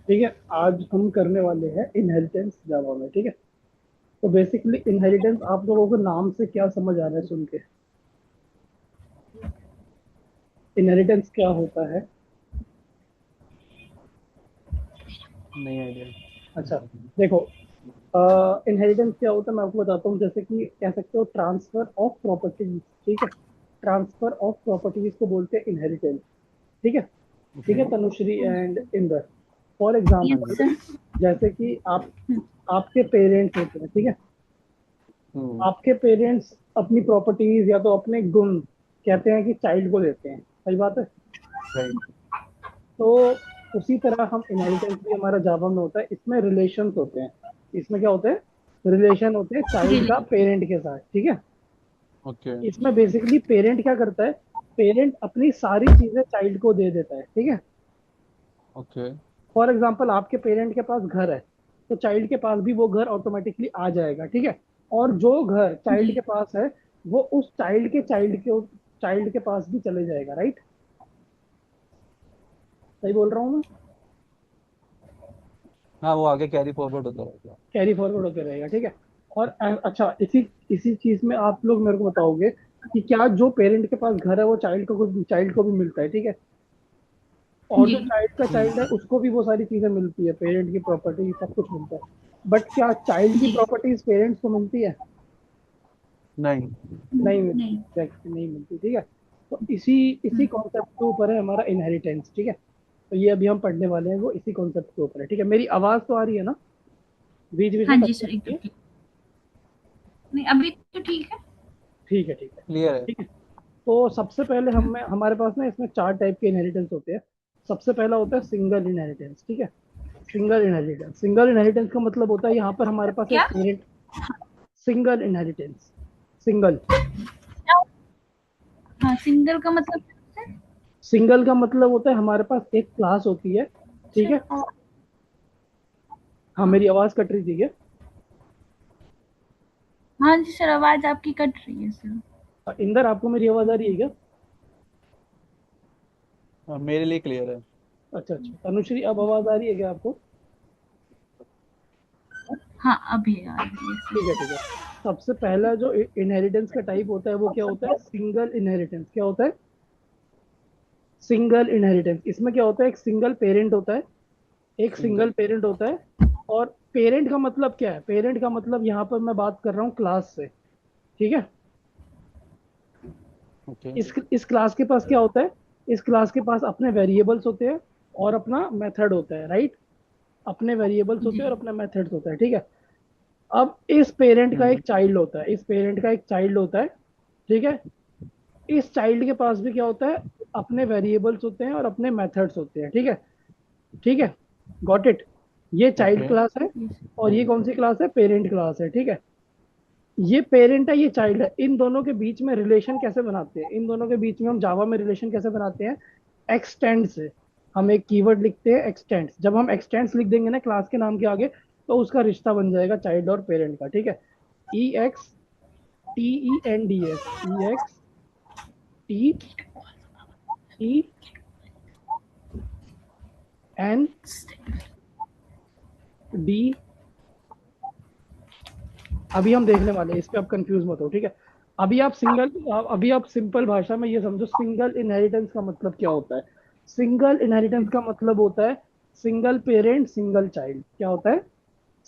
ठीक है, आज हम करने वाले हैं इनहेरिटेंस जावा में। ठीक है, तो बेसिकली इनहेरिटेंस आप लोगों को नाम से क्या समझ आ रहा है सुन के? इनहेरिटेंस क्या होता है? नहीं आइडिया। अच्छा, देखो, इनहेरिटेंस क्या होता है मैं आपको बताता हूँ। जैसे कि कह सकते हो ट्रांसफर ऑफ प्रॉपर्टीज। ठीक है, ट्रांसफर ऑफ प्रॉपर्टीज को बोलते हैं इनहेरिटेंस। ठीक है, ठीक ओके। है Tanushree and Inder, for yes example, sir. जैसे कि आप आपके पेरेंट्स होते हैं। ठीक है, हम्म। आपके पेरेंट्स अपनी प्रॉपर्टीज या तो अपने गुण कहते हैं कि चाइल्ड को देते हैं। सही बात है। राइट। तो उसी तरह हम इनहेरिटेंस भी हमारा जावा में होता है। इसमें रिलेशंस होते हैं। इसमें क्या होते हैं? रिलेशन होते हैं चाइल्ड रिले का पेरेंट के साथ। ठीक है, ओके। इसमें बेसिकली पेरेंट क्या करता है? पेरेंट अपनी सारी चीजें चाइल्ड को दे देता है। ठीक है, ओके। फॉर एग्जाम्पल आपके पेरेंट के पास घर है, तो चाइल्ड के पास भी वो घर ऑटोमेटिकली आ जाएगा। ठीक है, और जो घर चाइल्ड जी। के पास है वो उस चाइल्ड के पास भी चले जाएगा। राइट? सही बोल रहा हूँ मैं? हाँ, वो आगे कैरी फॉरवर्ड होता रहेगा। कैरी फॉरवर्ड होते रहेगा। ठीक है, और अच्छा, इसी इसी चीज में आप लोग मेरे को बताओगे कि क्या जो पेरेंट के पास घर है वो चाइल्ड को भी मिलता है? ठीक है, और जी। जो चाइल्ड का चाइल्ड है उसको भी वो सारी चीजें मिलती है, पेरेंट की प्रॉपर्टी सब कुछ मिलता है। बट क्या चाइल्ड की जी। प्रॉपर्टीज पेरेंट्स को मिलती है? नहीं। नहीं मिलती, नहीं। एग्जैक्टली नहीं मिलती। ठीक है, तो इसी इसी कॉन्सेप्ट के ऊपर है हमारा इनहेरिटेंस। ठीक है, तो ये अभी हम पढ़ने वाले हैं, वो इसी कॉन्सेप्ट के ऊपर है। ठीक है, मेरी आवाज तो आ रही है ना? बीच बीच हाँ में जी कटती सर, नहीं एकदम है? ठीक। नहीं, अभी तो ठीक है। ठीक है, ठीक है। क्लियर है। ठीक है, तो सबसे पहले हमारे पास ना इसमें चार टाइप के इनहेरिटेंस होते हैं। सबसे पहला होता है सिंगल इनहेरिटेंस। ठीक है, सिंगल इनहेरिटेंस का मतलब होता है यहाँ पर हमारे पास एक क्या? पेरेंट। Single inheritance, single. हाँ, सिंगल का मतलब क्या होता है? सिंगल का मतलब होता है हमारे पास एक क्लास होती है। ठीक सर है, हाँ हाँ। मेरी आवाज कट रही थी क्या? हाँ जी सर, आवाज आपकी कट रही है सर। इंदर, आपको मेरी आवाज आ रही है क्या? हाँ, मेरे लिए क्लियर है। अच्छा अच्छा, तनुश्री अब आवाज आ रही है क्या आपको? हाँ, अभी आ रही है ठीक है, सर। ठीक है। सबसे पहला जो इनहेरिटेंस का टाइप होता है वो क्या होता है? Single inheritance. क्या होता है? Single inheritance. इसमें क्या होता है? एक सिंगल पेरेंट होता है, एक सिंगल सिंगल। पेरेंट होता है। और पेरेंट का मतलब क्या है? पेरेंट का मतलब यहाँ पर मैं बात कर रहा हूँ क्लास से। ठीक है, ओके। इस क्लास के पास क्या होता है? इस क्लास के पास अपने वेरिएबल्स होते हैं और अपना मेथड होता है। राइट? अपने वेरिएबल्स होते जी। हैं और अपना मेथड्स होता है। ठीक है, अब इस पेरेंट का एक हम्म। चाइल्ड होता है, इस पेरेंट का एक चाइल्ड होता है। ठीक है, इस चाइल्ड के पास भी क्या होता है? अपने वेरिएबल्स होते हैं और अपने मेथड्स होते हैं। ठीक है, ठीक है, गॉट इट? ये चाइल्ड ओके। क्लास है और ये कौन सी क्लास है? पेरेंट क्लास है। ठीक है, ये पेरेंट है, ये चाइल्ड है। इन दोनों के बीच में रिलेशन कैसे बनाते हैं? इन दोनों के बीच में हम जावा में रिलेशन कैसे बनाते हैं? एक्सटेंड से। हम एक कीवर्ड लिखते हैं एक्सटेंड्स। जब हम एक्सटेंड्स लिख देंगे ना क्लास के नाम के आगे, तो उसका रिश्ता बन जाएगा चाइल्ड और पेरेंट का। ठीक है, E X T E N D S, E X T E N D. अभी हम देखने वाले हैं, इस पे आप कंफ्यूज मत हो। ठीक है, अभी आप सिंपल भाषा में ये समझो सिंगल इनहेरिटेंस का मतलब क्या होता है। सिंगल इनहेरिटेंस का मतलब होता है सिंगल पेरेंट सिंगल चाइल्ड। क्या होता है?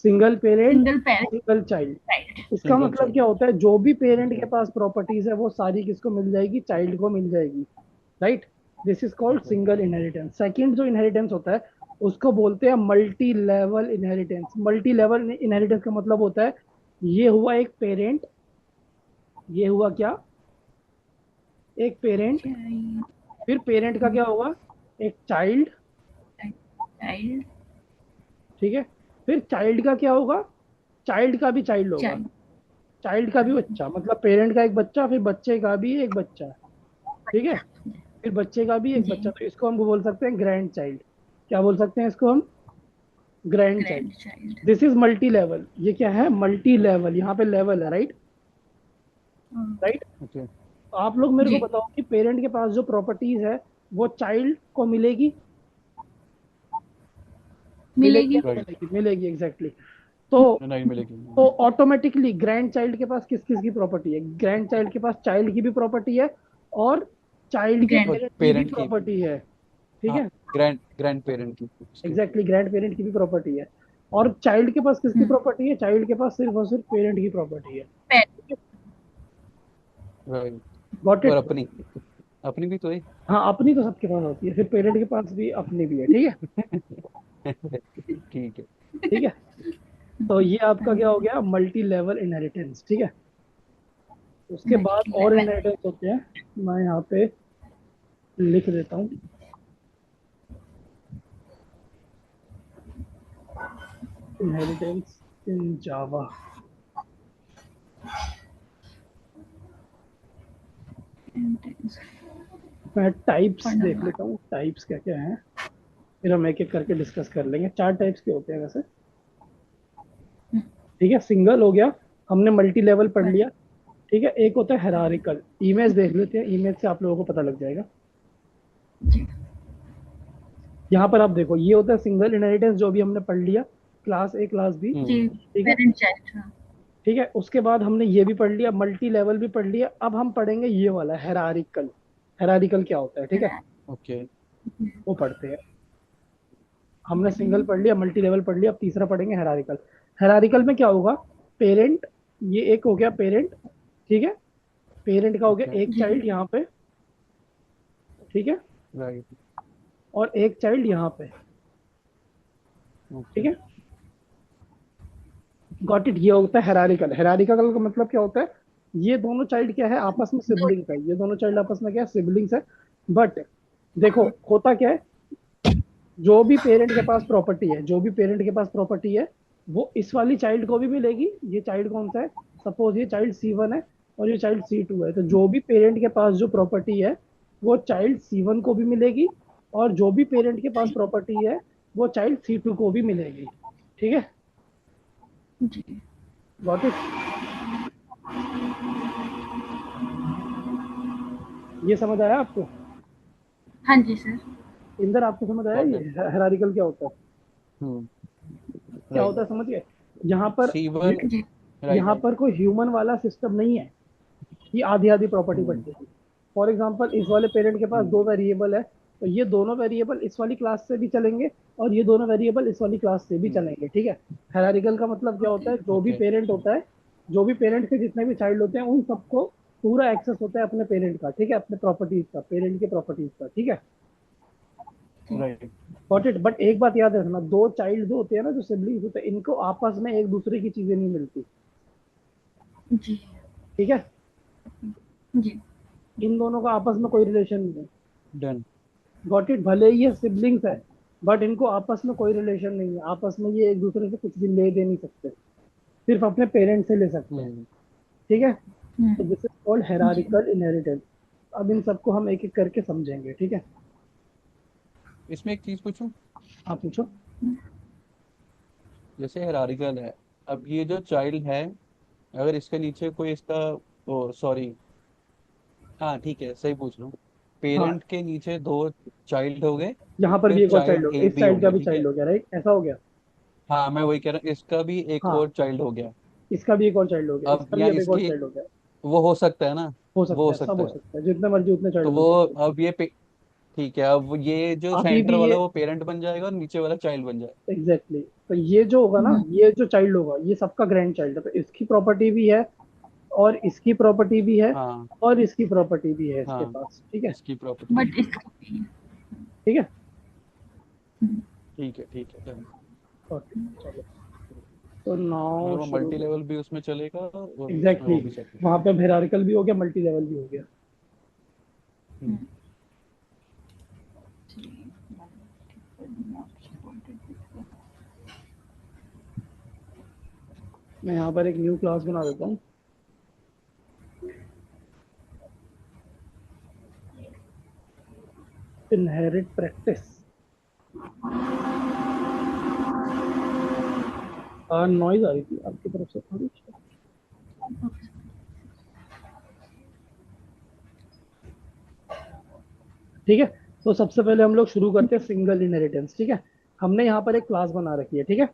Single parent single parent single child. Right. इसका सिंगल मतलब चाइल्ड। क्या होता है? जो भी पेरेंट के पास प्रॉपर्टीज है वो सारी किसको मिल जाएगी? चाइल्ड को मिल जाएगी। Right? This is called okay. Single inheritance. Second जो इनहेरिटेंस होता है उसको बोलते हैं multi level inheritance. Multi level inheritance का मतलब होता है ये हुआ एक पेरेंट, ये हुआ क्या? एक पेरेंट, चाइल्ड। फिर पेरेंट का क्या होगा? एक चाइल्ड। चाइल्ड। ठीक है, फिर चाइल्ड का क्या होगा? चाइल्ड का भी चाइल्ड होगा। चाइल्ड। चाइल्ड का भी बच्चा, मतलब पेरेंट का एक बच्चा, फिर बच्चे का भी एक बच्चा। ठीक है, फिर बच्चे का भी एक जी। बच्चा, तो इसको हम बोल सकते हैं ग्रैंड चाइल्ड। क्या बोल सकते हैं इसको हम? Grand child. Grand child. This is multi level. ये क्या है? Multi level. यहाँ पे लेवल है। राइट? राइट? ओके। आप लोग मेरे को जी। बताओ कि पेरेंट के पास जो प्रॉपर्टीज है वो चाइल्ड को मिलेगी? मिलेगी या मिलेगी। नहीं राइट, मिलेगी? मिलेगी, एग्जैक्टली। तो नहीं मिलेगी। ऑटोमेटिकली ग्रैंड चाइल्ड के पास किस किस की प्रॉपर्टी है? ग्रैंड चाइल्ड के पास चाइल्ड की भी प्रॉपर्टी है और चाइल्ड के ग्रैंड। और पेरेंट की भी पेरेंट की, प्रॉपर्टी है, ठीक हाँ, है। ग्रैंड ग्रैंड पेरेंट की उसके। एग्जैक्टली, ग्रैंड पेरेंट की भी प्रॉपर्टी है। और चाइल्ड के पास किसकी प्रॉपर्टी है? चाइल्ड के पास सिर्फ और सिर्फ पेरेंट की प्रॉपर्टी है। राइट, गॉट और इट? अपनी, अपनी भी तो है। हाँ, अपनी तो सबके पास होती है, फिर पेरेंट के पास भी अपनी भी है, ठीक है। ठीक है। ठीक है, तो ये आपका क्या हो गया? मल्टी लेवल इनहेरिटेंस, ठीक है। उसके बाद मल्टी और लेवल। इनहेरिटेंस होते हैं, मैं यहाँ पे लिख देता हूँ। इनहेरिटेंस इन जावा। मैं टाइप्स पढ़ना देख होगा। लेता हूँ, टाइप्स क्या क्या है, फिर हम एक एक करके डिस्कस कर लेंगे। 4 टाइप्स के होते हैं वैसे, ठीक है। सिंगल हो गया, हमने मल्टी लेवल पढ़ लिया, ठीक है। एक होता है हेरारिकल। इमेज देख लेते हैं, इमेज से आप लोगों को पता लग जाएगा। जी यहाँ पर आप देखो, ये होता है सिंगल इनहेरिटेंस, जो भी हमने पढ़ लिया, क्लास ए क्लास बी, जी। ठीक है। Parent child. हाँ। ठीक है, उसके बाद हमने ये भी पढ़ लिया, मल्टी लेवल भी पढ़ लिया। अब हम पढ़ेंगे ये वाला हेरारिकल। हेरारिकल क्या होता है, ठीक है, ओके। वो पढ़ते हैं। हमने सिंगल पढ़ लिया, मल्टी लेवल पढ़ लिया, अब तीसरा पढ़ेंगे हेरारिकल। हेरारिकल में क्या होगा? पेरेंट, ये एक हो गया पेरेंट, ठीक है। पेरेंट का हो ओके। गया एक जी चाइल्ड यहाँ पे, ठीक है, राइट। और एक चाइल्ड यहाँ पे, ठीक ओके। है। Got it? ये होता है हेरारिकल। हेरारिकल का मतलब क्या होता है? ये दोनों चाइल्ड क्या है? आपस में दो। सिबलिंग्स है, ये दोनों चाइल्ड आपस में क्या है? सिबलिंग्स है। बट देखो होता क्या है, जो भी पेरेंट के पास प्रॉपर्टी है, जो भी पेरेंट के पास प्रॉपर्टी है, वो इस वाली चाइल्ड को भी मिलेगी। ये चाइल्ड कौन सा है? सपोज ये चाइल्ड C1 है और ये चाइल्ड C2 है, तो जो भी पेरेंट के पास जो प्रॉपर्टी है, वो चाइल्ड C1 को भी मिलेगी, और जो भी पेरेंट के पास प्रॉपर्टी है, वो चाइल्ड C2 को भी मिलेगी, ठीक है। जी गॉट इट? ये समझ आया आपको? हाँ जी सर। इंदर, आपको समझ आया गॉट ये इट। हेरारिकल क्या होता है? हम्म। क्या राइट। होता है, समझ गए? यहाँ पर C1। जी राइट। यहाँ पर कोई ह्यूमन वाला सिस्टम नहीं है कि आधी आधी प्रॉपर्टी हम्म। बंटेगी। फॉर एग्जाम्पल, इस वाले पेरेंट के पास हम्म। 2 वेरिएबल है, तो ये दोनों वेरिएबल इस वाली क्लास से भी चलेंगे, और ये दोनों वेरिएबल इस वाली क्लास से भी हम्म। चलेंगे, ठीक है। हेरारिकल का मतलब क्या होता है? जो भी ओके। पेरेंट होता है, जो भी पेरेंट के जितने भी चाइल्ड होते हैं, उन सबको पूरा एक्सेस होता है अपने पेरेंट का, ठीक है, अपने प्रॉपर्टीज का, पेरेंट के प्रॉपर्टीज का, ठीक है। राइट। Got it? बट एक बात याद रखना, दो चाइल्ड जो होते हैं ना, जो सिबलिंग्स होते हैं, इनको आपस में एक दूसरे की चीजें नहीं मिलती, जी ठीक है। जी इन दोनों का आपस में कोई रिलेशन नहीं है। डन। Got it? भले ही ये सिबलिंग्स है, बट इनको आपस में कोई रिलेशन नहीं है, आपस में ये एक दूसरे से कुछ भी ले दे नहीं सकते, सिर्फ अपने पेरेंट से ले सकते हैं, हम्म। ठीक है। हम्म, तो this is called ji hierarchical inheritance. अब इन सबको हम एक एक करके समझेंगे, ठीक है। इसमें एक चीज पूछूं, आप पूछो। जैसे हेरारिकल है, अब ये जो चाइल्ड है, अगर इसके नीचे कोई इसका, ओ सॉरी, हाँ ठीक है, सही पूछ रहा हूँ। हाँ, पेरेंट के नीचे दो चाइल्ड हो गए, यहाँ पर फिर भी एक और चाइल्ड चाइल्ड हो गया, ए इस भी हो चाइल्ड का गया, भी ठीक है। चाइल्ड हो गया, राइट? ऐसा हो गया। हाँ मैं वही कह रहा हूँ, इसका भी एक हाँ, और चाइल्ड हो गया। इसका भी एक और चाइल्ड हो गया, अब इसका भी या अब एक और इसकी, चाइल्ड हो गया। वो हो सकता है ना, हो वो सकता हो है, सब सकता हो है। सकता है, जितने मर्जी उतने तो चाइल्ड हो वो, सकते हैं। अब ये ठीक है, अब ये जो अभी सेंटर भी वाला ये, वो पेरेंट बन जाएगा और नीचे वाला चाइल्ड बन जाएगा। एग्जैक्टली तो ये जो होगा ना, हम्म, ये जो चाइल्ड होगा, ये सबका ग्रैंड चाइल्ड है, तो इसकी प्रॉपर्टी भी है, और इसकी प्रॉपर्टी भी है, हाँ। और इसकी प्रॉपर्टी भी है इसके हाँ, पास, ठीक है। इसकी प्रॉपर्टी भी बट है। इसका भी है। ठीक है, हम्म, ठीक है, ठीक है, done। ओके, चलो। तो मतलब नाउ वो शुरू। मल्टी लेवल भी उसमें चलेगा और उसमें एग्जैक्टली वो भी exactly, चलेगा। वहां पे हेरारिकल भी हो गया, मल्टी लेवल भी हो गया। हम्म। हम्म, जी। मैं यहाँ पर एक न्यू क्लास बना देता हूँ, इनहेरिट प्रैक्टिस। नॉइज आ रही थी आपकी तरफ से थोड़ी। ठीक है, तो सबसे पहले हम लोग शुरू करते हैं सिंगल इनहेरिटेंस, ठीक है। हमने यहाँ पर एक क्लास बना रखी है, ठीक है।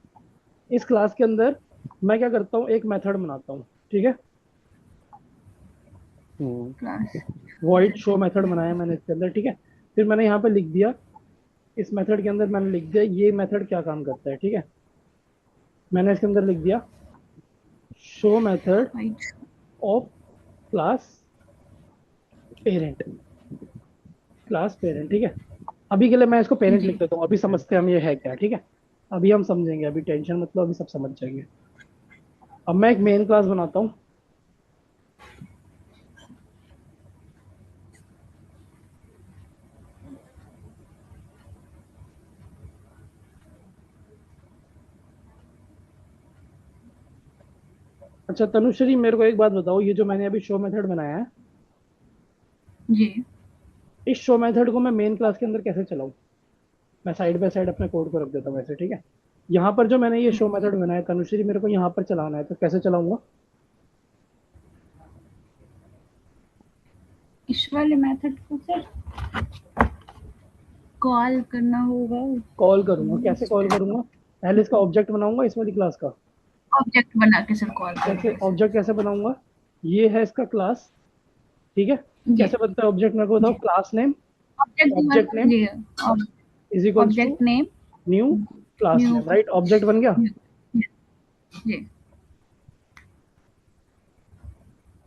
इस क्लास के अंदर मैं क्या करता हूँ, एक मेथड बनाता हूँ, ठीक है। क्लास वॉइड शो मेथड बनाया मैंने इसके अंदर, ठीक है। फिर मैंने यहाँ पे लिख दिया, इस मेथड के अंदर मैंने लिख दिया ये मेथड क्या काम करता है, ठीक है। मैंने इसके अंदर लिख दिया show method white of class parent, class parent, ठीक है। अभी के लिए मैं इसको पेरेंट जी लिख देता हूँ, अभी समझते हैं हम ये है क्या, ठीक है। अभी हम समझेंगे, अभी टेंशन मतलब अभी सब समझ जाएंगे। अब मैं एक मेन क्लास बनाता हूँ। अच्छा तनुश्री, मेरे को एक बात बताओ, ये जो मैंने अभी शो मेथड बनाया है, जी इस शो मेथड को मैं मेन क्लास के अंदर कैसे चलाऊं? मैं साइड बाय साइड अपने कोड को रख देता हूँ ऐसे, ठीक है। यहाँ पर जो मैंने ये शो मेथड बनाया तनुश्री, मेरे को यहाँ पर चलाना है, तो कैसे चलाऊंगा? इस वाले मेथड को सर कॉल करना होगा, कॉल करूंगा, कैसे कॉल करूंगा? पहले इसका ऑब्जेक्ट बनाऊंगा इस वाली क्लास का। ऑब्जेक्ट बना के सर कॉल कैसे करेंगे सर। ऑब्जेक्ट कैसे बनाऊंगा? ये है इसका क्लास, ठीक है। जी कैसे बनता है ऑब्जेक्ट, मेरे को बताओ। जी class name, object object name जी is equals to object name new class new name, right. Object बन गया। जी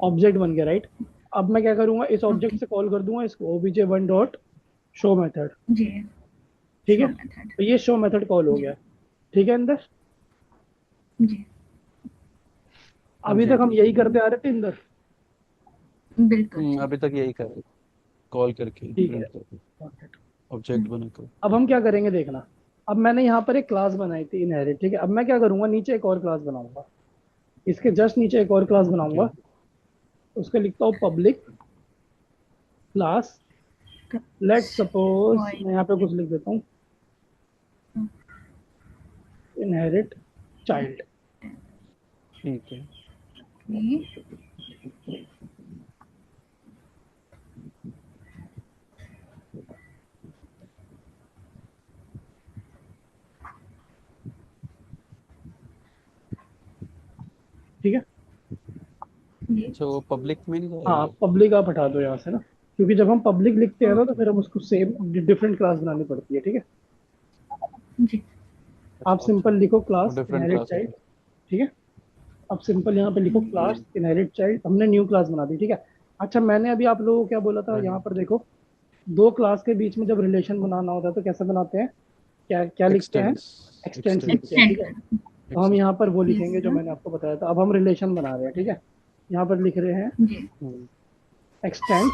ऑब्जेक्ट बन गया, राइट। अब मैं क्या करूंगा, इस ऑब्जेक्ट ओके से कॉल कर दूंगा इसको obj1 डॉट शो मेथड, जी ठीक है। शो मेथड तो ये शो मेथड कॉल हो जी गया, ठीक है अंदर। जी अभी जी तक हम यही करते आ रहे थे अंदर, बिल्कुल जी अभी तक यही कर कॉल करके ठीक है। प्रिंट करके ऑब्जेक्ट बनाकर। अब हम क्या करेंगे देखना। अब मैंने यहाँ पर एक क्लास बनाई थी इनहेरिट, ठीक है। अब मैं क्या करूंगा, नीचे एक और क्लास बनाऊंगा, इसके जस्ट नीचे एक और क्लास ओके बनाऊंगा। उसको लिखता हूँ public class. Let suppose void मैं यहाँ पे कुछ लिख देता हूँ, इनहेरिट चाइल्ड, ठीक है। ठीक है। जी अच्छा वो पब्लिक में नहीं हाँ जाएगा? पब्लिक आप हटा दो यहाँ से ना, क्योंकि जब हम पब्लिक लिखते हैं ना तो फिर हम उसको सेम डिफरेंट क्लास बनानी पड़ती है, ठीक है। जी आप अच्छा अच्छा, सिंपल लिखो वो class different inherit class child, होगी। ठीक है। अब सिंपल यहाँ पे लिखो क्लास इनहेरिट चाइल्ड, हमने न्यू क्लास बना दी, ठीक है। अच्छा मैंने अभी आप लोगों को क्या बोला था, यहाँ पर देखो, दो क्लास के बीच में जब रिलेशन बनाना होता है तो कैसे बनाते हैं, क्या क्या लिखते हैं? एक्सटेंस एक्सटेंस लिखते एक्सटेंस हैं, एक्सटेंड ठीक है। कर तो हम यहाँ पर वो यस लिखेंगे जो सर मैंने आपको बताया था। अब हम रिलेशन बना रहे हैं, ठीक है। यहाँ पर लिख रहे हैं जी एक्सटेंड,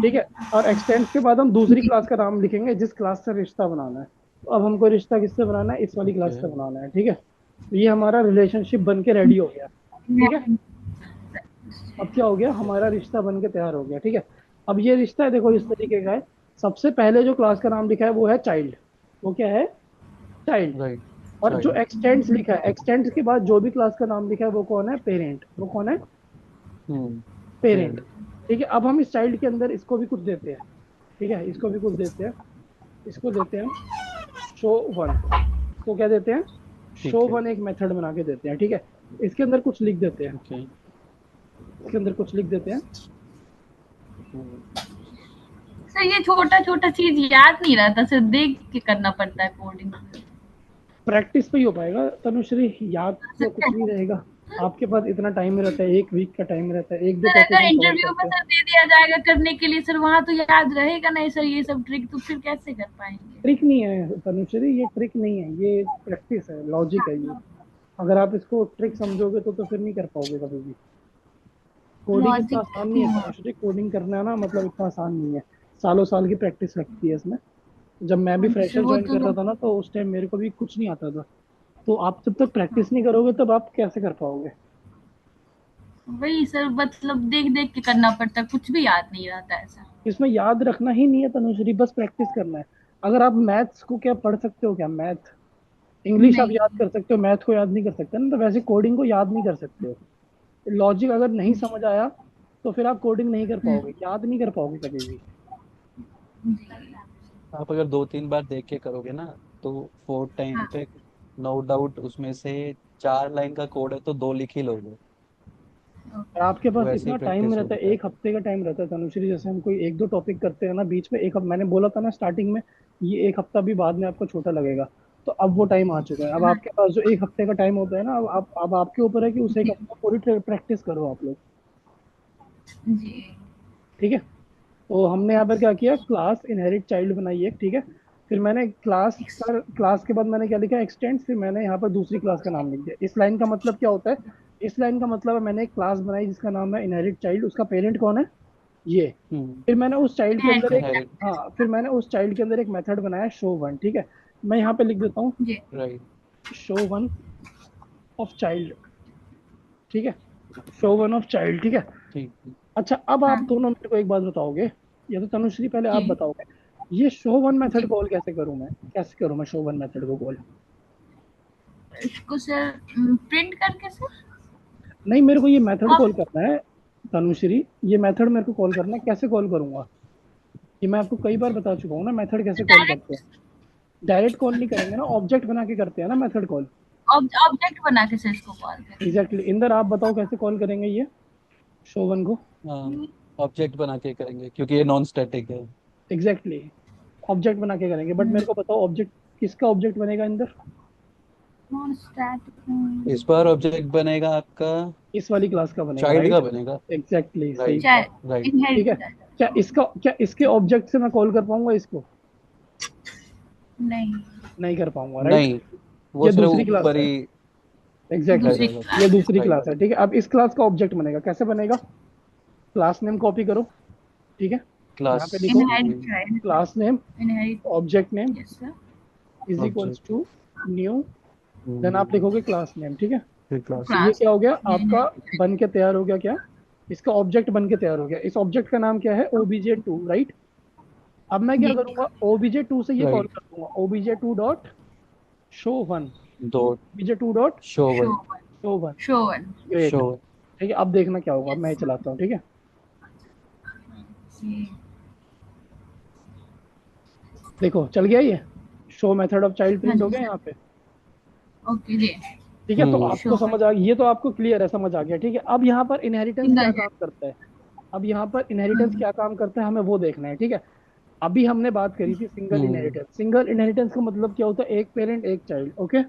ठीक है। और एक्सटेंड के बाद हम दूसरी जी क्लास का नाम लिखेंगे जिस क्लास से रिश्ता बनाना है। तो अब हमको रिश्ता किससे बनाना है, इस वाली क्लास ओके। से बनाना है, ठीक है। तो ये हमारा रिलेशनशिप बन के रेडी हो गया, ठीक है। अब क्या हो गया, हमारा रिश्ता बन के तैयार हो गया, ठीक है। अब ये रिश्ता है, देखो इस तरीके का है। सबसे पहले जो क्लास का नाम लिखा है वो है चाइल्ड, वो क्या है, चाइल्ड। राइट। और जो चाइल्ड। एक्सटेंड्स लिखा है, एक्सटेंड्स के बाद जो भी क्लास का नाम लिखा है वो कौन है, पेरेंट, वो कौन है, हम्म। Parent, parent. ठीक है। अब हम इस चाइल्ड के अंदर इसको भी कुछ देते हैं, ठीक है। इसको भी कुछ देते हैं, इसको देते हैं शो वन, इसको क्या देते हैं, शो ठीक है। वन, एक मेथड बना के देते हैं, ठीक है। इसके अंदर कुछ लिख देते हैं, ओके। इसके अंदर कुछ लिख देते हैं। सर ये छोटा छोटा चीज याद नहीं रहता सर, देख के करना पड़ता है कोडिंग। प्रैक्टिस पे ही हो पाएगा तनुश्री, याद तो कुछ नहीं रहेगा। आपके पास इतना टाइम रहता है, एक वीक का टाइम रहता है, एक दो सर टॉपिक अगर हम कवर इंटरव्यू में करते हैं। सर दे दिया जाएगा करने के लिए सर, वहां तो याद रहेगा नहीं सर ये सब ट्रिक, तो फिर कैसे कर पाएंगे? ट्रिक नहीं है तनुश्री, ये ट्रिक नहीं है, ये प्रैक्टिस है, लॉजिक है ये। अगर आप इसको ट्रिक समझोगे तो फिर नहीं कर पाओगे कभी भी। कोडिंग इतना लॉजिक आसान नहीं है तनुश्री, कोडिंग करना है ना मतलब इतना आसान नहीं है। सालों साल की प्रैक्टिस लगती है इसमें। जब मैं भी सर फ्रेशर वो ज्वाइन तो कर रहा था ना तो उस टाइम मेरे को भी कुछ नहीं आता था। तो आप जब तक प्रैक्टिस नहीं करोगे तब आप कैसे कर पाओगे? वही सर, मतलब देख देख के करना पड़ता है, कुछ भी याद नहीं रहता है सर। इसमें याद रखना ही नहीं है तनुश्री, बस प्रैक्टिस करना है। अगर आप मैथ्स को क्या पढ़ सकते हो क्या, मैथ, इंग्लिश आप नहीं याद कर सकते हो, मैथ को याद नहीं कर सकते ना, तो वैसे कोडिंग को याद नहीं कर सकते हो। लॉजिक अगर नहीं समझ आया तो फिर आप कोडिंग नहीं कर हम्म, पाओगे, याद नहीं कर पाओगे कभी भी। जी आप अगर 2-3 बार देख के करोगे ना तो 4 टाइम हाँ पे नो डाउट उसमें से 4 लाइन का कोड है तो 2 लिख ही लोगे। और आपके पास वैसे ही इतना टाइम प्रैक्टिस रहता है, होता है। 1 हफ्ते का टाइम रहता है तनुश्री। जैसे हम कोई 1-2 टॉपिक करते हैं ना बीच में, मैंने बोला था ना स्टार्टिंग में, ये 1 हफ्ता भी बाद में आपको छोटा लगेगा। तो अब वो टाइम आ चुका है। अब हाँ आपके पास जो 1 हफ्ते का टाइम होता है ना, अब आपके ऊपर है कि उस एक जी हफ्ते पूरी प्रैक्टिस करो आप लोग। जी ठीक है। तो हमने यहाँ पर क्या किया, क्लास इनहेरिट चाइल्ड बनाई है, ठीक है। फिर मैंने क्लास के बाद मैंने क्या लिखा, एक्सटेंड। फिर मैंने यहाँ पर दूसरी क्लास का नाम लिख दिया। इस लाइन का मतलब क्या होता है, इस लाइन का मतलब है मैंने एक क्लास बनाई जिसका नाम है इनहेरिट चाइल्ड। उसका पेरेंट कौन है, ये। हम्म। फिर मैंने उस चाइल्ड के अंदर एक, इनहेरिटेंस। इनहेरिट। हाँ, फिर मैंने उस चाइल्ड के अंदर एक मेथड बनाया शो वन, ठीक है। मैं यहाँ पे लिख देता हूँ जी right. Show one of child, ठीक है। शो वन ऑफ चाइल्ड, ठीक है। ठीक। अच्छा, अब आप हाँ दोनों मेरे को एक बात बताओगे, या तो तनुश्री पहले आप जी बताओगे, ये शो वन मेथड जी। कॉल कैसे करूं मैं, कैसे करूं मैं शो वन मेथड को कॉल। इसको सर प्रिंट करके सर नहीं, मेरे को ये मेथड आप कॉल करना है तनुश्री। ये मेथड मेरे को कॉल करना है, कैसे कॉल करूंगा। ये मैं आपको कई बार बता चुका हूँ ना, मेथड कैसे कॉल करते हैं। डायरेक्ट डायरेक्ट कॉल नहीं करेंगे ना, ऑब्जेक्ट बना के करते हैं ना मेथड कॉल। ऑब्जेक्ट बना के सर इसको कॉल एग्जैक्टली। इंदर आप बताओ कैसे कॉल करेंगे ये शो वन को। हाँ, करेंगे। ऑब्जेक्ट बना के करेंगे क्योंकि ये नॉन स्टैटिक है। एग्जैक्टली, ऑब्जेक्ट बना के करेंगे। बट मेरे को बताओ ऑब्जेक्ट किसका ऑब्जेक्ट बनेगा इंदर। Non static. इस बार ऑब्जेक्ट बनेगा आपका इस वाली क्लास का बनेगा, चाइल्ड का राइट। बनेगा। एग्जैक्टली, सही राइट। बात। चाहे राइट। ठीक है। इनहेरिट। क्या इसके ऑब्जेक्ट से मैं कॉल कर पाऊंगा इसको। नहीं, नहीं कर पाऊंगा, राइट। नहीं, वो ये सिर्फ दूसरी क्लास ऊपर है। ही रह एग्जैक्टली दूसरी जाएगा। ये क्लास। दूसरी राइट। क्लास है, ठीक है। अब इस क्लास का ऑब्जेक्ट बनेगा, कैसे बनेगा। क्लास नेम कॉपी करो, ठीक है। यहाँ क्लास पे लिखो inherit child. Class name inherit. Object name yes sir. Is equals object. To new, then आप लिखोगे क्लास नेम, ठीक है। फिर तो क्लास। ये क्लास क्या हो गया आपका, इनहेरिट। बन के तैयार हो गया क्या, इसका ऑब्जेक्ट बन के तैयार हो गया। इस ऑब्जेक्ट का नाम क्या है, ओबीजे टू, राइट। अब मैं क्या जी करूंगा, ओबीजे टू से ये कॉल राइट। कर दूंगा, O B J two dot show one, दो O B J two dot show show one. One. Show one. Show one. Great. Show. ठीक है, अब देखना क्या होगा, अब मैं यस। चलाता हूँ, ठीक है। जी देखो चल गया ये, शो मेथड ऑफ चाइल्ड हाँ प्रिंट हो जी गया सर। यहाँ पे। ओके जी। ठीक है, तो शो आपको वन। समझ आ गई, ये तो आपको क्लियर है, समझ आ गया, ठीक है। अब यहाँ पर इनहेरिटेंस क्या सिंगल काम है। करता है, अब यहाँ पर इनहेरिटेंस क्या काम करता है हमें वो देखना है, ठीक है। अभी हमने बात करी थी single hmm. Inheritance. Single inheritance का मतलब क्या होता है, एक पेरेंट एक चाइल्ड, ओके।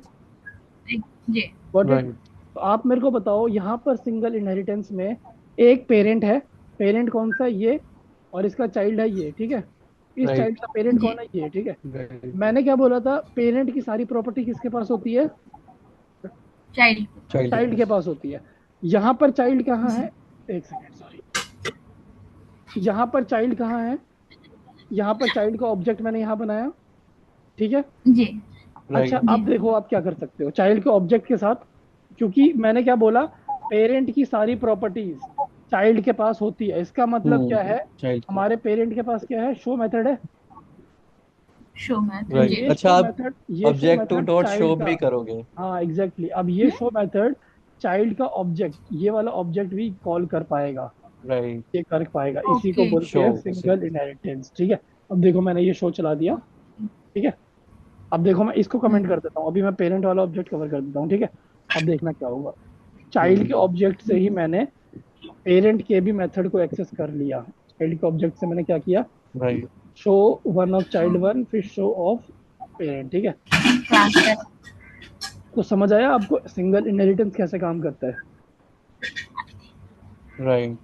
जी गॉट इट। राइट। तो आप मेरे को बताओ यहाँ पर सिंगल इनहेरिटेंस में एक पेरेंट है, पेरेंट कौन सा है, ये। और इसका चाइल्ड है ये, ठीक है। इस चाइल्ड राइट। का पेरेंट जी। कौन है, ये, ठीक है। राइट। मैंने क्या बोला था, पेरेंट की सारी प्रॉपर्टी किसके पास होती है, चाइल्ड के चाइल्ड के चाइल्ड के पास। पास होती है। यहाँ पर चाइल्ड कहाँ पास। है, एक सेकेंड सॉरी, यहाँ पर चाइल्ड कहाँ है, यहाँ पर चाइल्ड का ऑब्जेक्ट मैंने यहाँ बनाया, ठीक है। जी अच्छा, राइट। अब जी देखो आप क्या कर सकते हो चाइल्ड के ऑब्जेक्ट के साथ, क्योंकि मैंने क्या बोला, पेरेंट की सारी प्रॉपर्टीज चाइल्ड के पास होती है। इसका मतलब क्या है, चाइल्ड के। हमारे पेरेंट के पास क्या है, शो मेथड है। Show method. राइट। जी अच्छा, आप ये show object to method dot child show का, भी करोगे। हाँ एग्जैक्टली अब ये शो मेथड चाइल्ड का ऑब्जेक्ट, ये वाला ऑब्जेक्ट भी कॉल कर पाएगा, राइट। ये कर पाएगा। इसी को ओके। बोलते शो हैं ऐसे। सिंगल इनहेरिटेंस, ठीक है। अब देखो मैंने ये शो चला दिया, ठीक है। अब देखो मैं इसको कमेंट कर देता हूँ, अभी मैं पेरेंट वाला ऑब्जेक्ट कवर कर देता हूँ, ठीक है। अब देखना क्या होगा, चाइल्ड के हम्म। ऑब्जेक्ट से ही मैंने पेरेंट के भी मेथड को एक्सेस कर लिया। चाइल्ड के ऑब्जेक्ट से मैंने क्या किया, right. Show one of child one, फिर शो ऑफ पेरेंट, ठीक है। क्लास है। तो समझ आया आपको सिंगल इनहेरिटेंस कैसे काम करता है। राइट।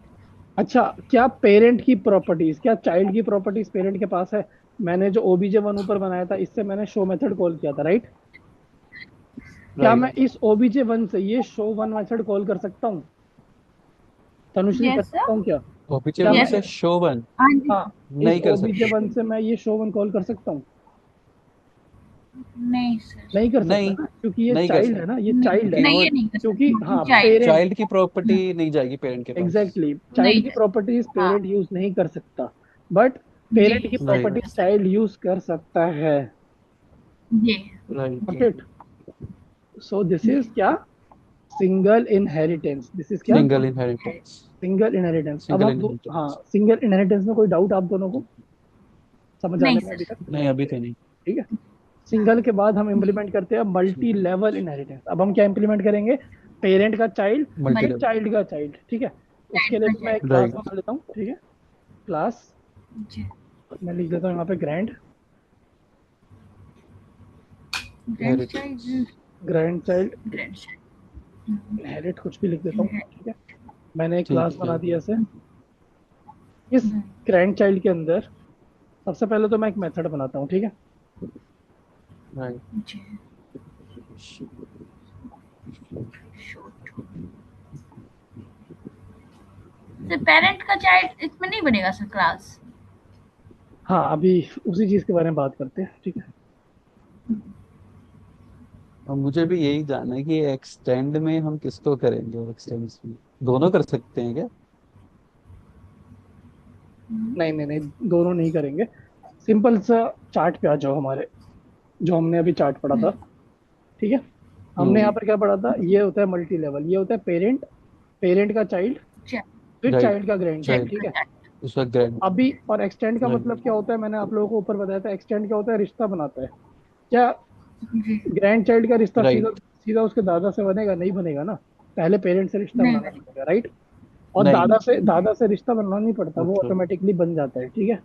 अच्छा, क्या पेरेंट की प्रॉपर्टीज, क्या चाइल्ड की प्रॉपर्टीज पेरेंट के पास है। मैंने जो ओबीजे वन ऊपर बनाया था, इससे मैंने शो मेथड कॉल किया था, राइट। क्या मैं राइट। इस ओबीजे वन से ये शो वन मेथड कॉल कर सकता हूँ, तनुश्री कर यस सकता सर। हूँ क्या। ओपीजे क्या वन मैं यस। से शो वन हाँ जी। हाँ, इस नहीं कर ओबीजे सकते। वन से मैं ये शो वन कॉल कर सकता हूँ। नहीं सर। नहीं कर सकता नहीं, ना, क्योंकि ये नहीं कर चाइल्ड है ना, ये सकते नहीं चाइल्ड है। क्योंकि नहीं, वो ये नहीं कर क्योंकि सकते हाँ चाइल्ड। पेरेंट, चाइल्ड की प्रॉपर्टी नहीं जाएगी पेरेंट के पास। एग्जैक्टली चाइल्ड नहीं की कर प्रॉपर्टीज सकते। हाँ पेरेंट यूज नहीं कर सकता, बट जी पेरेंट की नहीं राइट। कर प्रॉपर्टीज सकते। चाइल्ड यूज कर सकता है। जी राइट। गॉट जी इट। सो दिस जी। इज क्या, सिंगल इनहेरिटेंस, दिस इज क्या, सिंगल इनहेरिटेंस। Single inheritance. अब सिंगल हम हाँ, इनहेरिटेंस। सिंगल इनहेरिटेंस में कोई डाउट आप दोनों को समझ नहीं आने में अभी सर। तक। नहीं, अभी तो नहीं। ठीक है। सिंगल के बाद हम इम्प्लीमेंट करते हैं मल्टी लेवल इनहेरिटेंस। अब हम क्या इम्प्लीमेंट करेंगे, पेरेंट का चाइल्ड मल्टी फिर लेवल, चाइल्ड का चाइल्ड, ठीक है। उसके लिए का तो मैं एक चाइल्ड। Class right. बना लेता हूँ, ठीक है। क्लास जी। मैं लिख देता हूँ यहाँ पे grand grand child. Grand child grand child. Inherit कुछ भी लिख देता हूँ, ठीक है। मैंने एक क्लास ठीक बना है, दिया इसे। इस ग्रैंड चाइल्ड के अंदर सबसे पहले तो मैं एक मेथड बनाता हूँ, ठीक है। राइट। जी। शॉर्ट। सर पेरेंट का चाइल्ड इसमें नहीं बनेगा सर क्लास? हाँ, अभी उसी चीज के बारे में बात करते हैं, ठीक है। और मुझे भी यही जानना है कि एक्सटेंड में हम किसको करेंगे, एक्सटेंड में दोनों कर सकते हैं क्या? नहीं नहीं नहीं, दोनों नहीं करेंगे। सिंपल सा चार्ट पे आ जाओ हमारे, जो हमने अभी चार्ट पढ़ा था, ठीक है। हमने यहाँ हम्म। पर क्या पढ़ा था, ये होता है मल्टी लेवल, ये होता है पेरेंट, पेरेंट का चाइल्ड फिर राइट। चाइल्ड का ग्रैंड चाइल्ड, चाइल्ड ठीक का है। चाइल्ड। उस वक्त ग्रैंड। अभी और एक्सटेंड का राइट। मतलब क्या होता है, मैंने आप लोगों को ऊपर बताया था, एक्सटेंड क्या होता है, रिश्ता बनाता है। क्या जी। ग्रैंड चाइल्ड का रिश्ता सीधा राइट। सीधा उसके दादा से बनेगा? नहीं बनेगा ना, पहले पेरेंट से रिश्ता नहीं बनाना बनेगा। पड़ेगा, राइट। और नहीं। दादा से रिश्ता बनाना नहीं पड़ता, वो ओके। ऑटोमेटिकली बन जाता है, ठीक है।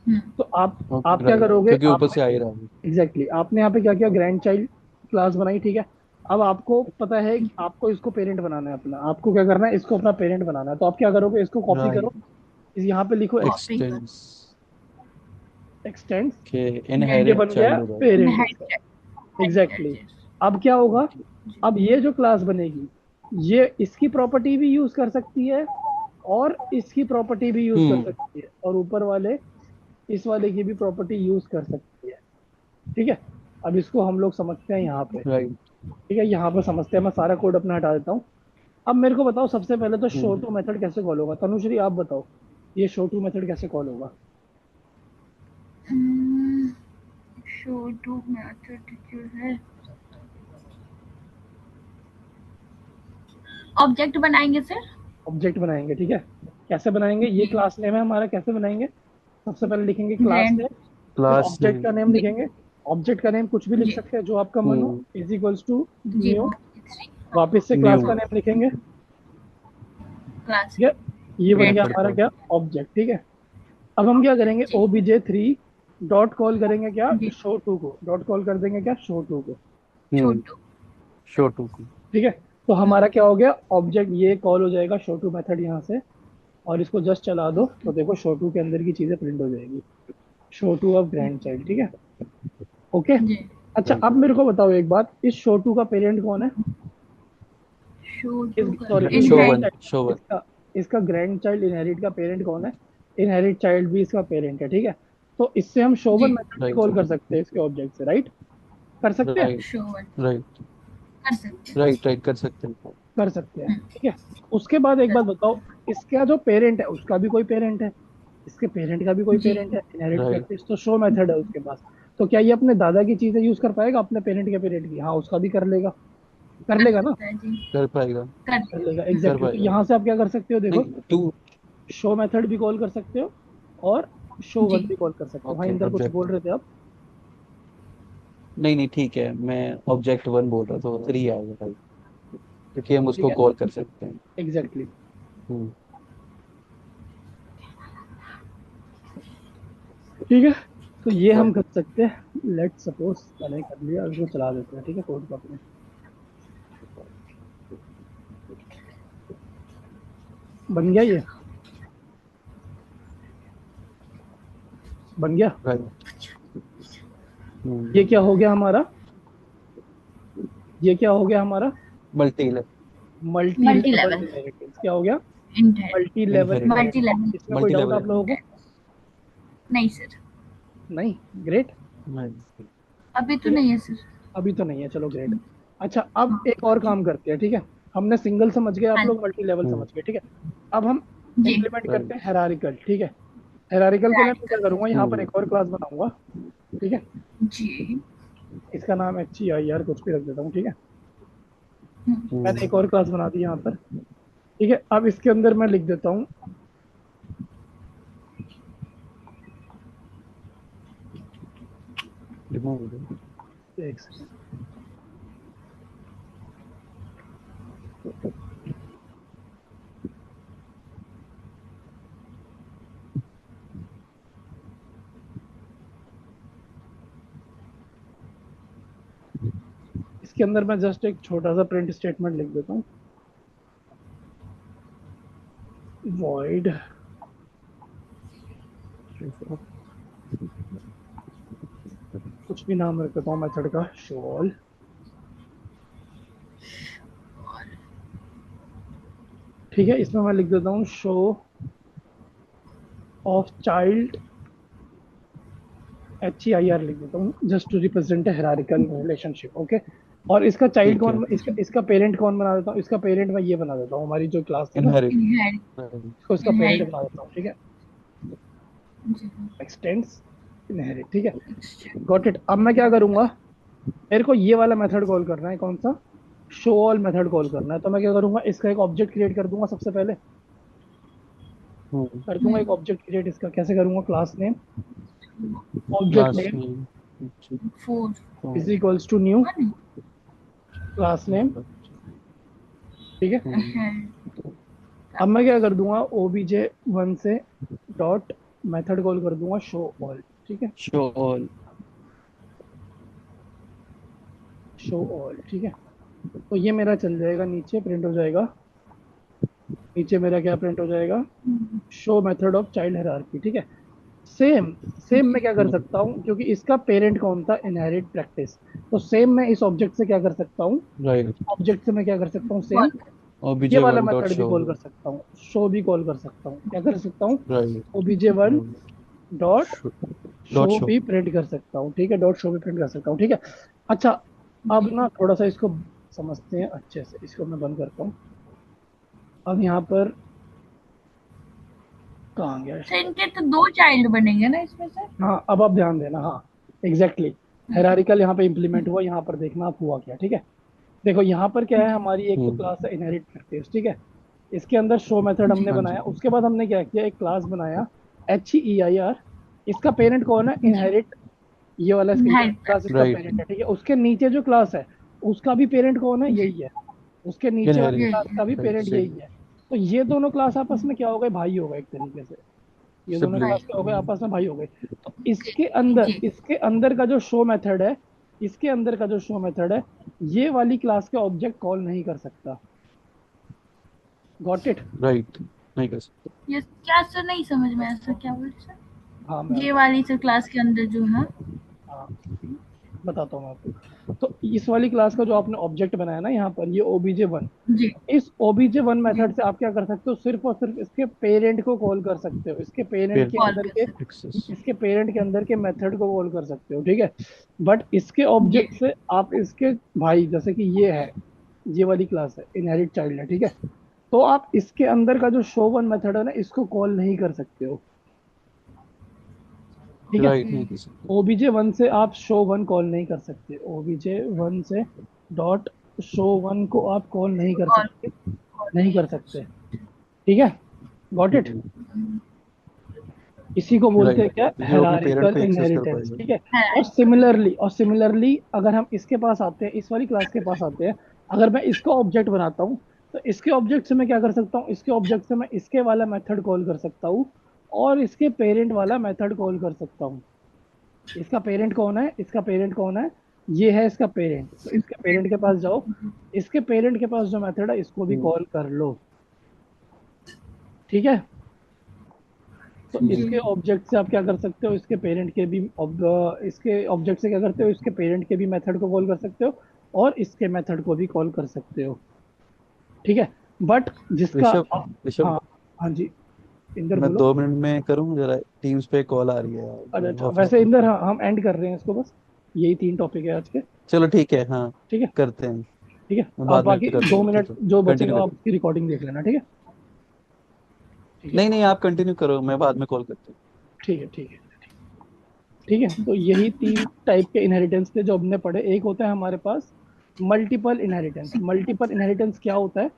हम्म। तो आप ओके, क्या राइट, करोगे, क्योंकि ऊपर आपने से आ ही रहा है। एग्जैक्टली आपने यहाँ पे क्या किया, ग्रैंड चाइल्ड क्लास बनाई, ठीक है। अब आपको पता है कि आपको इसको पेरेंट बनाना है अपना, आपको क्या करना है, इसको अपना पेरेंट बनाना है। तो आप क्या करोगे, इसको कॉपी करो, राइट। इस यहाँ पे लिखो कॉपी कर। एक्सटेंड्स एक्सटेंड्स, के ये इनहेरिट बन गया चाइल्ड हो जाएगा। पेरेंट इनहेरिट इसका, चाइल्ड। एग्जैक्टली जी। अब क्या होगा, जी। जी। अब ये जो क्लास बनेगी, ये इसकी प्रॉपर्टी भी यूज कर सकती है और इसकी प्रॉपर्टी भी यूज कर हम्म। सकती है, और ऊपर वाले इस वाले की भी प्रॉपर्टी यूज कर सकती है, ठीक है। अब इसको हम लोग समझते हैं यहाँ पे, राइट। ठीक है। यहाँ पे समझते हैं, मैं सारा कोड अपना हटा देता हूँ। अब मेरे को बताओ, सबसे पहले तो शो हम्म। टू मेथड कैसे कॉल होगा, तनुश्री आप बताओ, ये शो टू मेथड कैसे कॉल होगा। शो टू मेथड जो है ऑब्जेक्ट बनाएंगे सर। ऑब्जेक्ट बनाएंगे, ठीक है। कैसे बनाएंगे, ये जी। क्लास नेम है हमारा, कैसे बनाएंगे, सबसे पहले लिखेंगे क्लास ग्रैंड। नेम, फिर क्लास ऑब्जेक्ट नेम। का नेम जी। लिखेंगे। ऑब्जेक्ट का नेम कुछ भी लिख जी। सकते हैं जो आपका मन हो, हम्म। इज इक्वल्स टू जी न्यू, 1 2 3। वापस से क्लास न्यू। का नेम लिखेंगे, क्लास ठीक है। ये बन राइट, गया ग्रैंड हमारा पढ़ता क्या, हूँ। ऑब्जेक्ट, ठीक है। अब हम क्या करेंगे, जी। obj3 डॉट कॉल करेंगे क्या, जी। शो टू को, डॉट कॉल कर देंगे क्या, शो टू को, हम्म। छोटू। शो टू को। ठीक है। तो हमारा क्या हो गया, ऑब्जेक्ट ये कॉल हो जाएगा शो टू मेथड यहाँ से, और इसको जस्ट चला दो तो देखो शो टू के अंदर की चीजें प्रिंट हो जाएगी, show two of grand child, ठीक है। ओके। जी। अच्छा, राइट। अब मेरे को बताओ एक बात, इस शो टू का पेरेंट कौन है, इस छोटू का सॉरी इस show grand inherit. One, child show का, वन। इसका ग्रैंड चाइल्ड इनहेरिट का पेरेंट कौन है, इनहेरिट चाइल्ड भी इसका पेरेंट है, ठीक है। तो इससे हम शोवन जी। मेथड भी राइट। कॉल कर सकते हैं इसके ऑब्जेक्ट से, राइट, कर सकते हैं, राइट। Show one right. कर सकते हैं। राइट। राइट, कर सकते हैं। कर सकते हैं, हम्म, ठीक है। उसके बाद एक कर बात सकते बताओ, इसका जो पेरेंट है उसका भी कोई पेरेंट है, इसके पेरेंट का भी कोई हैं। जी। पेरेंट है, इनहेरिट राइट। करते तो शो मेथड है उसके पास। तो क्या ये अपने दादा की चीजें यूज कर पाएगा अपने पेरेंट के पेरेंट की, हाँ उसका भी कर कर लेगा ना, सकता है जी। कर पाएगा। कर कर लेगा। लेगा कर एग्जैक्टली। तो पाएगा। यहाँ से आप क्या कर सकते हो, देखो नहीं, टू। शो मेथड भी कॉल कर सकते हो और शो वन जी। भी कॉल कर सकते हो। हाँ, ओके, इंदर कुछ ऑब्जेक्ट। बोल रहे थे आप। नहीं नहीं, ठीक है, मैं ऑब्जेक्ट वन बोल रहा था, थ्री आएगा भाई, क्योंकि हम ठीक उसको है, कॉल कर सकते हैं। एग्जैक्टली। हम्म। ठीक है, तो ये हम राइट। कर सकते हैं। लेट सपोज मैंने कर लिया, इसको चला देते हैं, ठीक है, कोड को अपने, बन गया, ये बन गया। राइट। ये क्या हो गया हमारा, ये क्या हो गया हमारा, multi multi multi level level inheritance, क्या हो गया, intent. Multi level inheritance. Multi inheritance. Level इसमें कोई मल्टी डाउट लेवल आप लोगों को, इंटेंट। नहीं सर, नहीं, ग्रेट, नहीं। अभी तो ठीक है। नहीं है सर। अभी तो नहीं है, चलो ग्रेट। अच्छा, अब हाँ एक और काम करते हैं, ठीक है। हमने सिंगल समझ गए, आप हाँ लोग मल्टी लेवल समझ गए, ठीक है। अब हम जी। इम्प्लीमेंट करते राइट। हैं हेरारिकल, ठीक है। हेरारिकल के लिए मैं क्या रैडिकल। करूंगा, यहाँ पर एक और क्लास बनाऊंगा, ठीक है। जी। इसका नाम HEIR कुछ भी रख देता हूँ, ठीक है। मैंने हम्म। एक और क्लास बना दी यहाँ पर, ठीक है। अब इसके अंदर मैं लिख देता हूँ, रिमूव हो गया। एक second। इसके अंदर मैं जस्ट एक छोटा सा प्रिंट स्टेटमेंट लिख देता हूँ, void कुछ भी नाम रख देता हूँ मेथड का, show all। ठीक है, इसमें मैं लिख देता हूँ शो ऑफ चाइल्ड, HEIR लिख देता हूँ, just to represent hierarchical relationship. Okay, और इसका चाइल्ड ठीक है। कौन, इसका पेरेंट कौन बना देता हूँ? इसका पेरेंट मैं ये बना देता हूँ, हमारी जो क्लास थी ना, इनहेरिट। इसको इसका पेरेंट बना देता हूँ। ठीक है, जी एक्सटेंड्स इनहेरिट। ठीक है, गॉट इट। अब मैं क्या करूंगा, मेरे को ये वाला मेथड कॉल करना है, कौन सा? शो ऑल मेथड कॉल करना है। तो मैं क्या करूंगा, इसका एक ऑब्जेक्ट क्रिएट कर दूंगा। सबसे पहले कर दूंगा एक ऑब्जेक्ट क्रिएट। इसका कैसे करूंगा? Class name, object class name में 4 is equals to new 1 class name. ठीक है, है। अब मैं क्या कर दूंगा, obj1 से डॉट मेथड कॉल कर दूंगा शो ऑल। ठीक है, शो ऑल। Show all. ठीक है, तो ये मेरा चल जाएगा, नीचे प्रिंट हो जाएगा। नीचे मेरा क्या प्रिंट हो जाएगा? Show method of child hierarchy. ठीक है, सेम सेम मैं क्या कर सकता हूँ, क्योंकि इसका पेरेंट कौन था? Inherit practice. तो सेम मैं इस ऑब्जेक्ट से क्या कर सकता हूँ, राइट। ऑब्जेक्ट से मैं क्या कर सकता हूँ, सेम ये वाला obj1 डॉट मेथड भी शो। कॉल कर सकता हूँ, शो भी कॉल कर सकता हूँ। क्या कर सकता हूँ? Right. obj1 dot dot show show. भी प्रिंट कर सकता हूँ। ठीक है, डॉट शो भी प्रिंट कर सकता हूँ। ठीक है, अच्छा, अब ना थोड़ा सा इसको समझते हैं अच्छे से। इसको मैं बंद करता हूँ। अब यहाँ पर कहाँ गया? तो इनके तो 2 चाइल्ड बनेंगे ना इसमें से? हाँ, अब आप ध्यान देना। हाँ, एग्जैक्टली, हायरार्किकल यहाँ पे इंप्लीमेंट हुआ। यहाँ पर देखना आप हुआ क्या। ठीक है, देखो यहाँ पर क्या है, जी हमारी एक तो हम्म। क्लास है इनहेरिट प्रैक्टिस। ठीक है, इसके अंदर शो मेथड हमने हाँ जी। बनाया। उसके बाद हमने क्या किया, एक क्लास बनाया HEIR। इसका पेरेंट कौन है? जी इनहेरिट, ये वाला ये हाइट क्लास इसका राइट। पेरेंट है। ठीक है, उसके नीचे जो क्लास है उसका भी पेरेंट कौन है? जी यही है। उसके नीचे वाली इनहेरिट। क्लास यही है। का भी राइट, पेरेंट सेम। यही है। तो ये दोनों क्लास आपस में क्या हो गए? भाई हो गए एक तरीके से। ये दोनों सिबलिंग। क्लास क्या हो गए? आपस में भाई हो गए। तो इसके अंदर का जो शो मेथड है, इसके अंदर का जो शो मेथड है, ये वाली क्लास के ऑब्जेक्ट कॉल नहीं कर सकता। Got it? राइट, नहीं कर सकते। ये क्या सर, नहीं समझ में आया सर, क्या बोले सर? हाँ, मैं ये वाली सर क्लास के अंदर जो है। हाँ बताता हूँ मैं आपको। तो इस वाली क्लास का जो आपने ऑब्जेक्ट बनाया ना यहाँ पर, ये obj1, जी इस obj1 जी मेथड से आप क्या कर सकते हो? सिर्फ और सिर्फ इसके पेरेंट को कॉल कर सकते हो। इसके पेरेंट फिर के कॉल अंदर कर के सकते एक्सेस। इसके पेरेंट के अंदर के मेथड को कॉल कर सकते हो। ठीक है, बट इसके जी ऑब्जेक्ट से आप इसके भाई, जैसे कि ये है, ये वाली क्लास है, इनहेरिट चाइल्ड है। ठीक है, तो आप इसके अंदर का जो शो वन मेथड है ना, इसको कॉल नहीं कर सकते हो। ठीक है, राइट, नहीं कर सकते। obj1 से आप शो वन कॉल नहीं कर सकते। obj1 से डॉट शो वन को आप कॉल नहीं कर कॉल सकते, कॉल नहीं नहीं कर कर सकते। सकते। ठीक है, गॉट इट? इसी को बोलते राइट, हैं क्या? क्योंकि वो अपने पेरेंट हायरार्किकल को एक्सेस कर इनहेरिटेंस। पाएगा। ठीक है, है और सिमिलरली अगर हम इसके पास आते हैं, इस वाली क्लास के पास आते हैं, अगर मैं इसका ऑब्जेक्ट बनाता हूँ, तो इसके ऑब्जेक्ट से मैं क्या कर सकता हूँ? इसके ऑब्जेक्ट से मैं इसके वाला मेथड कॉल कर सकता हूँ, और इसके पेरेंट वाला मेथड कॉल कर सकता हूँ। इसका पेरेंट कौन है? इसका पेरेंट कौन है? ये है इसका पेरेंट। तो इसके पेरेंट के पास जाओ, इसके पेरेंट के पास जो मेथड है, इसको भी हम्म। कॉल कर लो। ठीक है, तो जी इसके ऑब्जेक्ट से आप क्या कर सकते हो? इसके पेरेंट के भी इसके ऑब्जेक्ट से क्या करते हो? इसके पेरेंट के भी मेथड को कॉल कर सकते हो, और इसके मेथड को भी कॉल कर सकते हो। ठीक है, बट जिसका ऋषभ, ऋषभ, हाँ, हाँ जी, इंदर मैं बोलो। 2 मिनट में करूँ जरा, टीम्स पे कॉल आ रही है अच्छा यार, अच्छा, ऑफिस वैसे की। इंदर, हाँ, हम एंड कर रहे हैं इसको बस। यही 3 टॉपिक है आज के। चलो ठीक है, हाँ, ठीक है, करते हैं। ठीक है, मैं आप बाद में बाकी करता दो हूँ, ठीक मिनट है। जो कंटिन्यू बचेगा आप करिए। उसकी रिकॉर्डिंग देख लेना। ठीक है, ठीक है, नहीं नहीं, आप कंटिन्यू करो, मैं बाद में कॉल करता हूँ। ठीक है, ठीक है, ठीक है। तो यही 3 टाइप के इनहेरिटेंस थे जो हमने पढ़े। एक होता है हमारे पास मल्टीपल इनहेरिटेंस। मल्टीपल इनहेरिटेंस क्या होता है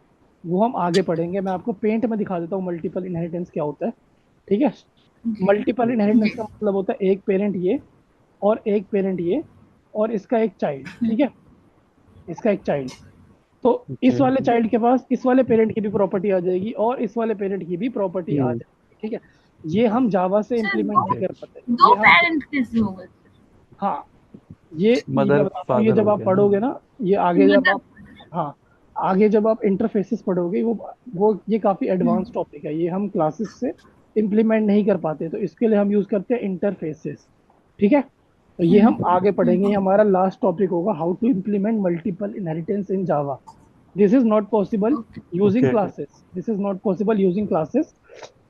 वो हम आगे पढ़ेंगे। मैं आपको पेंट में दिखा देता हूँ मल्टीपल इनहेरिटेंस क्या होता है। ठीक है, जी मल्टीपल इनहेरिटेंस जी का मतलब होता है एक पेरेंट ये, और एक पेरेंट ये, और इसका एक चाइल्ड, ठीक है, इसका एक चाइल्ड। तो इस Okay. वाले चाइल्ड के पास इस वाले पेरेंट की भी प्रॉपर्टी आ जाएगी और इस वाले पेरेंट की भी प्रॉपर्टी आ जाएगी, ठीक है। ये हम जावा से सर इम्प्लीमेंट दो नहीं कर पाते, दो ये हम, पेरेंट कैसे होगा सर? हाँ, ये मैं मदर बताता हूँ, ये फादर जब हो आप गया ना। पढ़ोगे ना, ये आगे जब मतलब आप, हाँ, आगे जब आप इंटरफेसेस पढ़ोगे, वो ये काफी एडवांस टॉपिक है, ये हम क्लासेस से इम्प्लीमेंट नहीं कर पाते, तो इसके लिए हम यूज करते हैं इंटरफेसेस, ठीक है। तो ये हम आगे पढ़ेंगे, ये हमारा लास्ट टॉपिक होगा, how to implement multiple inheritance in Java. This is not possible okay using okay classes, this is not possible using classes.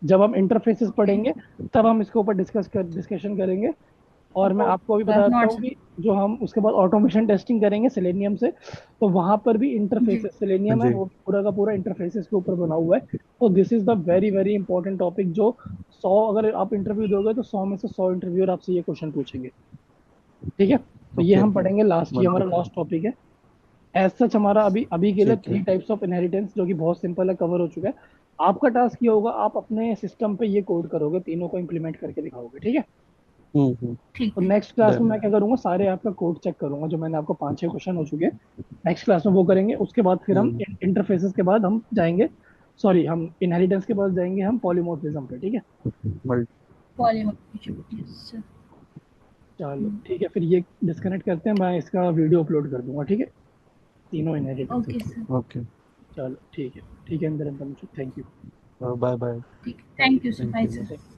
जब हम इंटरफेसेस ओके पढ़ेंगे तब हम इसके ऊपर डिस्कशन करेंगे। और मैं आपको अभी बताता नॉट हूँ सर। कि जो हम उसके बाद ऑटोमेशन टेस्टिंग करेंगे सेलेनियम से, तो वहां पर भी जी इंटरफेसेस, सेलेनियम है जी। वो भी पूरा का पूरा इंटरफेसेस के ऊपर बना हुआ है। तो this is the very very important topic, जो 100, अगर आप इंटरव्यू दोगे तो 100 में से 100 इंटरव्यूअर आपसे ये क्वेश्चन पूछेंगे, ठीक है। तो ये ओके, हम पढ़ेंगे लास्ट, ये हमारा वंडरफुल। लास्ट टॉपिक है। एज सच हमारा अभी अभी के लिए ठीक है। 3 टाइप्स ऑफ इनहेरिटेंस, जो कि बहुत सिंपल है, कवर हो चुका है। आपका टास्क ये होगा, आप अपने सिस्टम पे ये कोड करोगे, तीनों को इम्प्लीमेंट करके दिखाओगे, ठीक है। तो ठीक है। नेक्स्ट क्लास में डन। मैं क्या करूंगा, सारे आपका कोड चेक करूंगा, जो मैंने आपको 5-6 क्वेश्चन हो चुके हैं, नेक्स्ट क्लास में वो करेंगे। उसके बाद फिर हम हम्म। इंटरफेसेस के बाद हम जाएंगे, सॉरी, हम इनहेरिटेंस के बाद जाएंगे हम पॉलीमॉर्फिज्म पे, ठीक है। मल्टी। Polymorphism yes sir. चलो ठीक है, फिर ये डिस्कनेक्ट करते हैं, मैं इसका वीडियो अपलोड कर दूंगा, ठीक है, तीनों ओके इनहेरिटेंसेस। सर। ओके। चलो ठीक है, ठीक है, अंदर अंदर, थैंक यू। Bye bye. ठीक है, thank you sir, thank bye you. Sir.